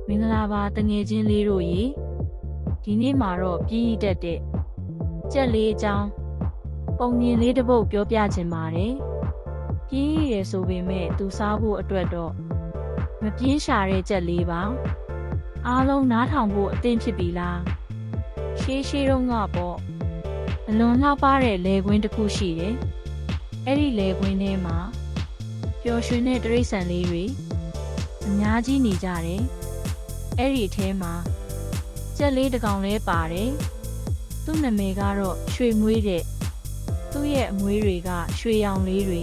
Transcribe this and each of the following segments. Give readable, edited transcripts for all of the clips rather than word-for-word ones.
မင်္ဂလာပါတငယ်ချင်းလေးတို့ရေဒီနေ့မှာတော့ပြည်ရည်တက်တဲ့ကြက်လေးအကြောင်းပုံမြင်လေးတစ်ပုဒ်ပြောပြချင်ပါတယ်ပြည်ရည်ရယ်ဆိုပေမဲ့သူစားဖို့အတွက်တော့မပြင်းရှာတဲ့ကြက်လေးပါအားလုံးနားထောင်ဖို့အသင့်ဖြစ်ပြီလားရှေးတုန်းကပေါ့အလွန်လှပတဲ့လယ်ကွင်းတစ်ခုရှိတယ်အဲ့ဒီလယ်ကွင်းထဲမှာပျော်ရွှင်တဲ့တိရစ္ဆာန်လေးတွေအများကြီးနေကြတယ်အဲ့ဒီအထဲမှာကြက်လေးတစ်ကောင်လဲပါတယ်သူ့နာမည်ကတော့ရွှေမွေးတဲ့သူ့ရဲ့အမွေးတွေကရွှေရောင်လေးတွေ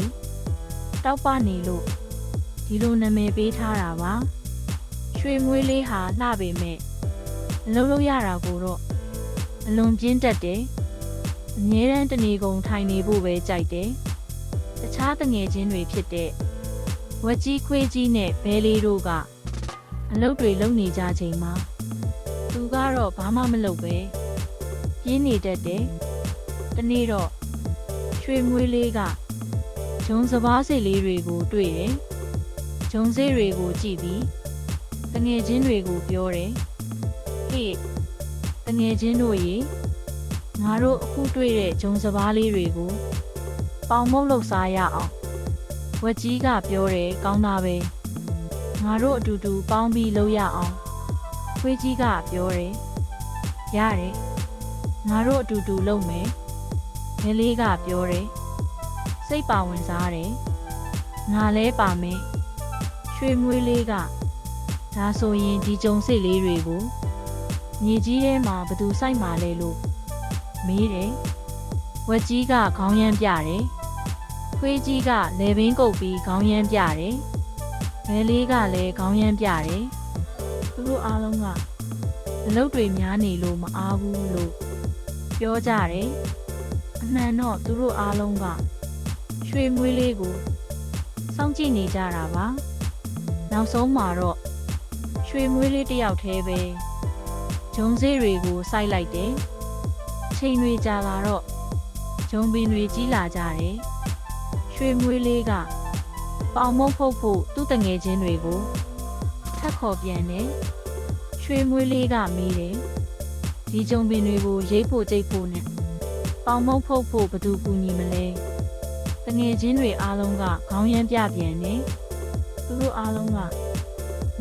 တောက်ပနေလို့ဒီလိုနာမည်ပေးထားတာပါရွှေမွေးလေးဟာလှပေမဲ့အလုပ်လုပ်ရတာကိုတော့အလွန်ပြင်းတတ်တယ်အမြဲတမ်းတနေကုန်ထိုင်နေဖို့ပဲကြိုက်တယ်တခြားတငယ်ချင်းတွေဖြစ်တဲ့ဝက်ကြီးခွေးကြီးနဲ့ဘဲလေးတို့ကအလုပ်တွေလုပ်နေကြချိန်မှာသူကတော့ဘာမှမလုပ်ပဲပြင်းနေတတ်တယ်။တနေ့တော့ရွှေမွေးလေးကဂျုံစပါးစိတ်လေးတွေကိုတွေ့တယ်။ဂျုံစိတ်တွေကိုကြည့်ပြီးတငယ်ချင်းတွေကိုပြောတယ်။ဟေ့တငယ်ချင်းတို့ရေငါတို့အခုတွေ့တဲ့ဂျုံစပါးလေးတွေကိုပေါင်မုတ်လုပ်စားရအောင်ဝက်ကြီးကပြောတယ်ကောင်းတာပဲငါတို့အတူတူပေါင်းပြီးလုပ်ရအောင်ခွေးကြီးကပြောတယ်ရတယ်ငါတို့အတူတူလုပ်မယ်ငယ်လေးကပြောတယ်စိတ်ပါဝင်စားတယ်ငါလဲပါမယ်ရွှေမွေးလေးကဒါဆိုရင်ဒီကြုံစိတ်လေးတွေကိုမြေကြီးထဲမှာဘသူစိုက်မှာလဲလို့မေးတယ်ဝက်ကြီးကခေါင်းရမ်းပြတယ်ခွေးကြီးကလေဘင်းကုပ်ပြီးခေါင်းရမ်းပြတယ်ဘဲလေးကလည်းခေါင်းရမ်းပြတယ်သူတို့အားလုံးကအလုပ်တွေများနေလို့မအားဘူးလို့ပြောကြတယ်အမှန်တော့သူတို့အားလုံးကရွှေမွေးလေးကိုစောင့်ကြည့်နေကြတာပါနောက်ဆုံးမှာတော့ရွှေမွေးလေးတစ်ယောက်တည်းပဲဂျုံစေးတွေကိုစိုက်လိုက်တယ်ချိန်တွေကြာလာတော့ဂျုံပင်တွေကြီးလာကြတယ်ရွှေမွေးလေးကပေါင်မုတ်ဖုတ်ဖို့သူ့တငယ်ချင်းတွေကိုထပ်ခေါ်ပြန်တယ်ရွှေမွေးလေးကမေးတယ်ဒီကြုံပင်တွေကိုရိတ်ဖို့ကြိတ်ဖို့နဲ့ပေါင်မုတ်ဖုတ်ဖို့ဘသူကူညီမလဲတငယ်ချင်းတွေအားလုံးကခေါင်းရမ်းပြပြန်တယ်သူတို့အားလုံးက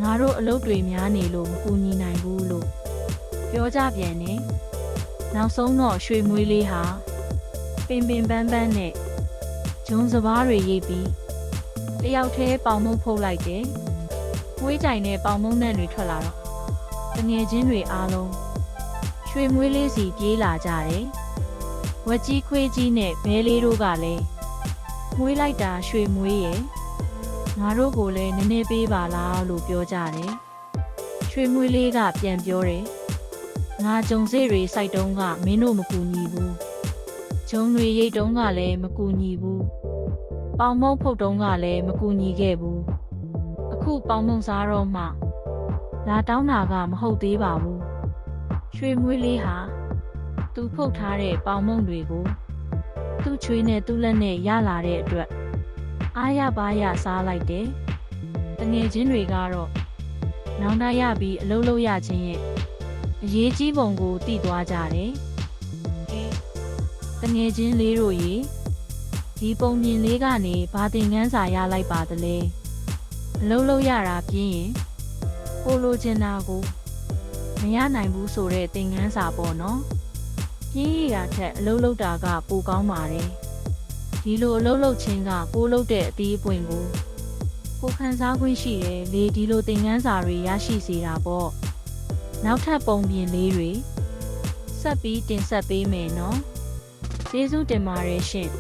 ငါတို့အလုပ်တွေများနေလို့မကူညီနိုင်ဘူးလို့ပြောကြပြန်တယ်နောက်ဆုံးတော့ရွှေမွေးလေးဟာပင်ပန်းနဲ့ဂျုံစပါးတွေရိတ်ပြီးတယောက်တည်းပေါင်မုတ်ဖုတ်လိုက်တယ်။မွေးကြိုင်နဲ့ပေါင်မုတ်နဲ့တွေထွက်လာတော့တငယ်ချင်းတွေအားလုံးရွှေမွေးလေးစီပြေးလာကြတယ်။ဝက်ကြီးခွေးကြီးနဲ့ဘဲလေးတို့ကလည်းမွေးလိုက်တာရွှေမွေးရဲ့ငါတို့ကိုလည်းနည်းနည်းပေးပါလားလို့ပြောကြတယ်။ရွှေမွေးလေးကပြန်ပြောတယ်။ငါဂျုံစေးတွေစိုက်တုံးကမင်းတို့မကူညီဘူး။ဂျုံတွေရိတ်တုံးကလည်းမကူညီဘူး။ပေါင်မုတ်ဖုတ်တုံးကလည်းမကူညီခဲ့ဘူးအခုပေါင်မုတ်စားတော့မှလာတောင်းတာကမဟုတ်သေးပါဘူးရွှေမွေးလေးဟာသူဖုတ်ထားတဲ့ပေါင်မုတ်တွေကိုသူ့ချွေးနဲ့သူ့လက်နဲ့ရလာတဲ့အတွက်အားရပါရစားလိုက်တယ်တငယ်ချင်းတွေကတော့နောင်တရပြီးအလုပ်လုပ်ရခြင်းရဲ့အရေးကြီးပုံကိုသိသွားကြတယ်တငယ်ချင်းလေးတို့ရေဒီပုံမြင်လေးကနေဘာသင်ခန်းစာရလိုက်ပါသလဲအလုပ်လုပ်ရတာပြင်းရင်ကိုလိုချင်တာကိုမရနိုင်ဘူးဆိုတဲ့သင်ခန်းစာပေါ့နော်ပြင်းရတာထက်အလုပ်လုပ်တာကပိုကောင်းပါတယ်ဒီလိုအလုပ်လုပ်ခြင်းကကိုလုပ်တဲ့အသီးအပွင့်ကိုခံစားခွင့်ရှိတယ်လေဒီလိုသင်ခန်းစာတွေရရှိစေတာပေါ့နောက်ထပ်ပုံပြင်လေးတွေဆက်ပြီးတင်ဆက်ပေးမယ်နော်ကျေးဇူးတင်ပါတယ်ရှင်